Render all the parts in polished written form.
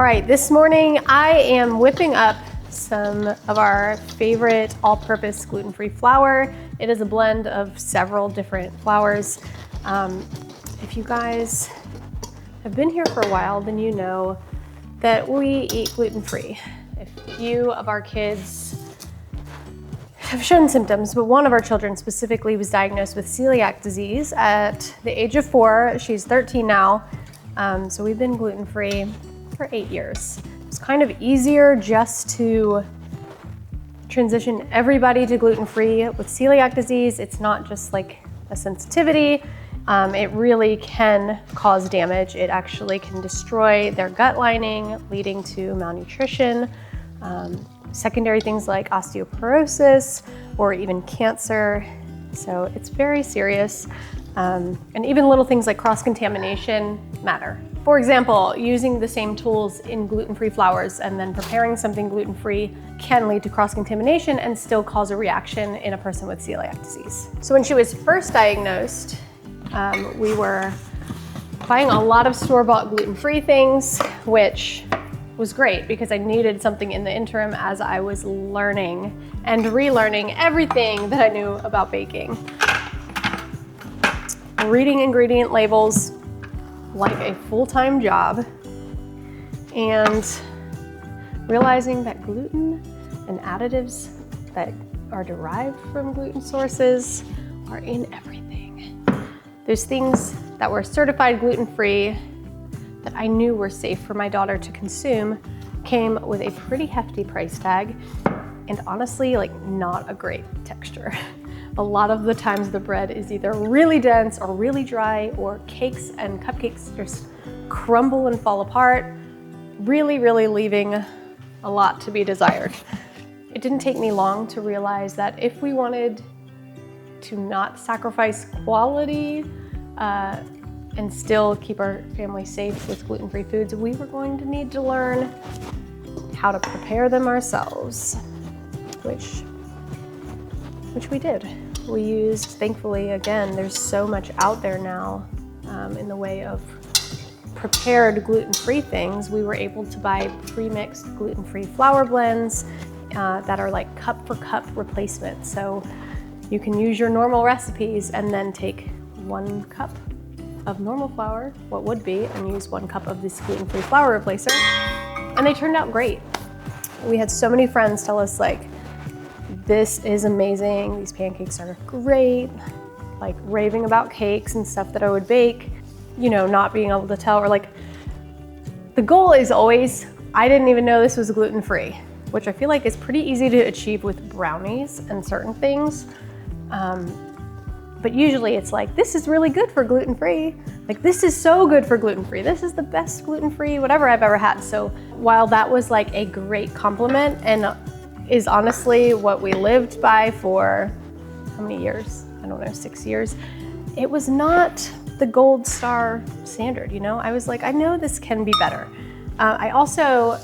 All right, this morning I am whipping up some of our favorite all-purpose gluten-free flour. It is a blend of several different flours. If you guys have been here for a while, then you know that we eat gluten-free. A few of our kids have shown symptoms, but one of our children specifically was diagnosed with celiac disease at the age of 4. She's 13 now, so we've been gluten-free for 8 years. It's kind of easier just to transition everybody to gluten-free. With celiac disease, it's not just like a sensitivity. It really can cause damage. It actually can destroy their gut lining, leading to malnutrition, secondary things like osteoporosis or even cancer. So it's very serious. And even little things like cross-contamination matter. For example, using the same tools in gluten-free flours and then preparing something gluten-free can lead to cross-contamination and still cause a reaction in a person with celiac disease. So when she was first diagnosed, we were buying a lot of store-bought gluten-free things, which was great because I needed something in the interim as I was learning and relearning everything that I knew about baking. Reading ingredient labels like a full-time job and realizing that gluten and additives that are derived from gluten sources are in everything. There's things that were certified gluten-free that I knew were safe for my daughter to consume, came with a pretty hefty price tag and honestly, like, not a great texture. A lot of the times the bread is either really dense or really dry, or cakes and cupcakes just crumble and fall apart, really leaving a lot to be desired. It didn't take me long to realize that if we wanted to not sacrifice quality and still keep our family safe with gluten-free foods, we were going to need to learn how to prepare them ourselves, which we did. We used, thankfully, again, there's so much out there now in the way of prepared gluten-free things. We were able to buy pre-mixed gluten-free flour blends that are like cup for cup replacement. So you can use your normal recipes and then take 1 cup of normal flour, what would be, and use 1 cup of this gluten-free flour replacer. And they turned out great. We had so many friends tell us, like, this is amazing, these pancakes are great, like raving about cakes and stuff that I would bake, you know, not being able to tell, or like, the goal is always, I didn't even know this was gluten-free, which I feel like is pretty easy to achieve with brownies and certain things. But usually it's like, this is really good for gluten-free. Like, this is so good for gluten-free. This is the best gluten-free whatever I've ever had. So while that was like a great compliment and is honestly what we lived by for how many years? I don't know, 6 years. It was not the gold star standard, you know? I was like, I know this can be better. I also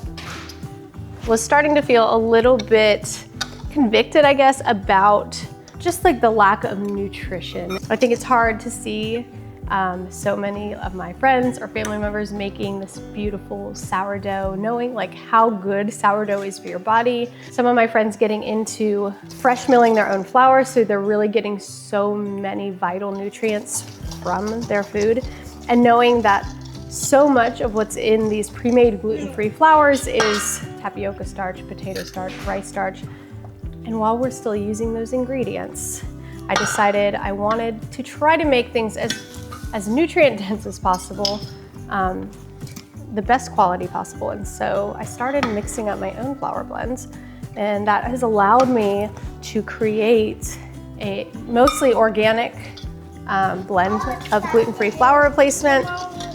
was starting to feel a little bit convicted, I guess, about just like the lack of nutrition. I think it's hard to see so many of my friends or family members making this beautiful sourdough, knowing like how good sourdough is for your body. Some of my friends getting into fresh milling their own flour, so they're really getting so many vital nutrients from their food. And knowing that so much of what's in these pre-made gluten-free flours is tapioca starch, potato starch, rice starch. And while we're still using those ingredients, I decided I wanted to try to make things as nutrient dense as possible, the best quality possible. And so I started mixing up my own flour blends, and that has allowed me to create a mostly organic blend of gluten-free flour replacement.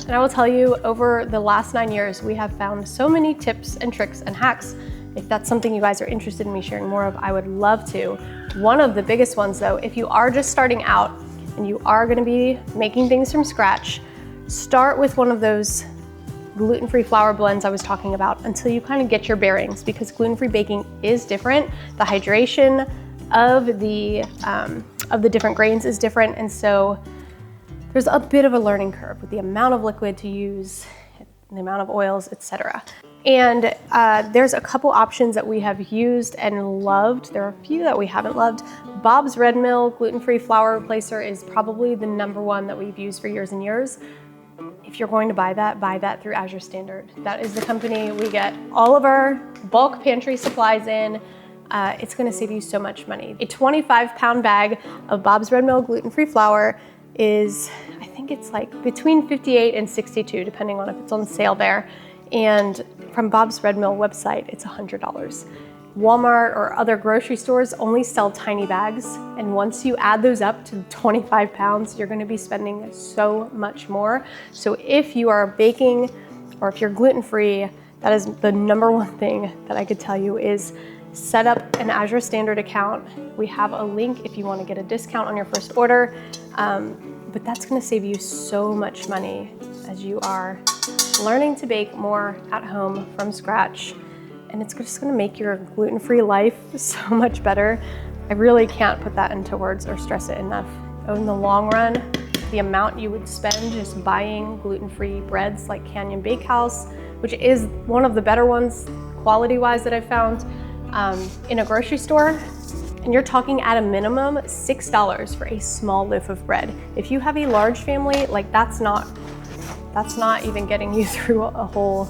And I will tell you, over the last 9 years, we have found so many tips and tricks and hacks. If that's something you guys are interested in me sharing more of, I would love to. One of the biggest ones though, if you are just starting out and you are gonna be making things from scratch, start with one of those gluten-free flour blends I was talking about until you kind of get your bearings, because gluten-free baking is different. The hydration of the different grains is different, and so there's a bit of a learning curve with the amount of liquid to use, the amount of oils, etc. And there's a couple options that we have used and loved. There are a few that we haven't loved. Bob's Red Mill gluten-free flour replacer is probably the #1 that we've used for years and years. If you're going to buy that through Azure Standard. That is the company we get all of our bulk pantry supplies in. It's gonna save you so much money. A 25-pound bag of Bob's Red Mill gluten-free flour is, I think it's like between $58 and $62, depending on if it's on sale there. And from Bob's Red Mill website, it's $100. Walmart or other grocery stores only sell tiny bags. And once you add those up to 25 pounds, you're gonna be spending so much more. So if you are baking or if you're gluten-free, that is the #1 thing that I could tell you is set up an Azure Standard account. We have a link if you wanna get a discount on your first order. But that's gonna save you so much money as you are learning to bake more at home from scratch. And it's just gonna make your gluten-free life so much better. I really can't put that into words or stress it enough. In the long run, the amount you would spend just buying gluten-free breads like Canyon Bakehouse, which is one of the better ones quality-wise that I've found in a grocery store, and you're talking at a minimum $6 for a small loaf of bread. If you have a large family, like that's not even getting you through a whole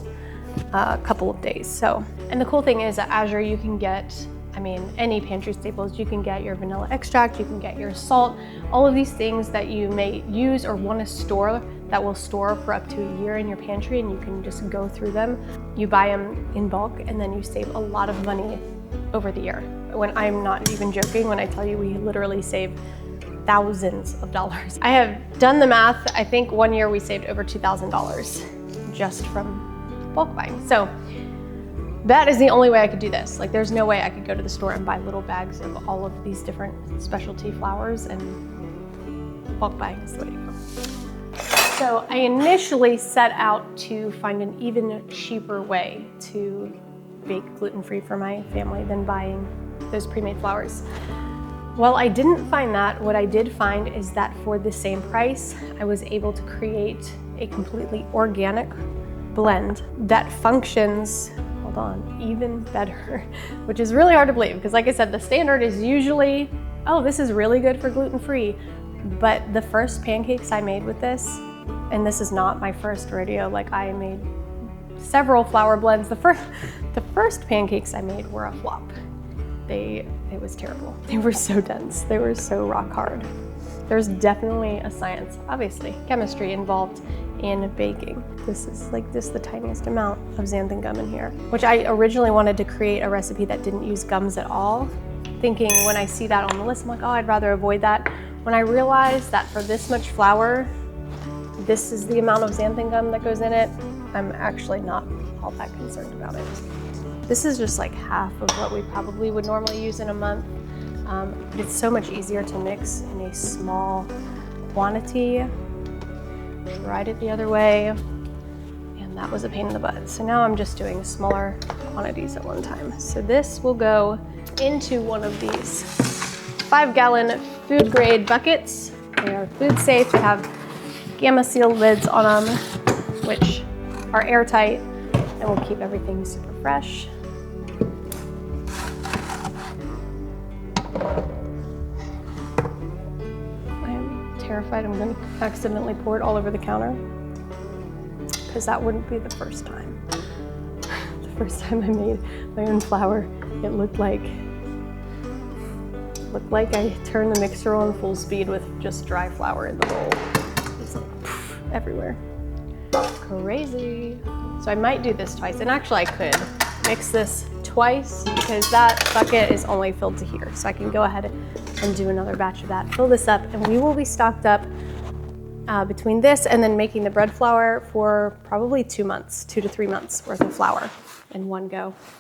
couple of days. So, and the cool thing is at Azure, you can get, I mean, any pantry staples. You can get your vanilla extract, you can get your salt, all of these things that you may use or want to store that will store for up to a year in your pantry, and you can just go through them. You buy them in bulk and then you save a lot of money over the year. When I'm not even joking when I tell you we literally save thousands of dollars. I have done the math. I think one year we saved over $2,000 just from bulk buying. So that is the only way I could do this. Like there's no way I could go to the store and buy little bags of all of these different specialty flours, and bulk buying is the way to go. So I initially set out to find an even cheaper way to bake gluten-free for my family than buying those pre-made flours. While I didn't find that, what I did find is that for the same price, I was able to create a completely organic blend that functions, hold on, even better, which is really hard to believe because like I said, the standard is usually, oh, this is really good for gluten-free. But the first pancakes I made with this, and this is not my first rodeo, like I made several flour blends. The first pancakes I made were a flop. It was terrible. They were so dense. They were so rock hard. There's definitely a science, obviously, chemistry involved in baking. This is like the tiniest amount of xanthan gum in here, which I originally wanted to create a recipe that didn't use gums at all, thinking when I see that on the list, I'm like, oh, I'd rather avoid that. When I realized that for this much flour, this is the amount of xanthan gum that goes in it, I'm actually not all that concerned about it. This is just like half of what we probably would normally use in a month. But it's so much easier to mix in a small quantity. Tried it the other way, and that was a pain in the butt. So now I'm just doing smaller quantities at one time. So this will go into one of these 5-gallon food grade buckets. They are food safe. They have gamma sealed lids on them, which are airtight and will keep everything super fresh. I'm terrified I'm going to accidentally pour it all over the counter, because that wouldn't be the first time. The first time I made my own flour, it looked like I turned the mixer on full speed with just dry flour in the bowl. It was like poof, everywhere. Crazy. So I might do this twice, and actually I could mix this twice because that bucket is only filled to here. So I can go ahead and do another batch of that, fill this up, and we will be stocked up between this and then making the bread flour for probably 2 months, 2 to 3 months worth of flour in one go.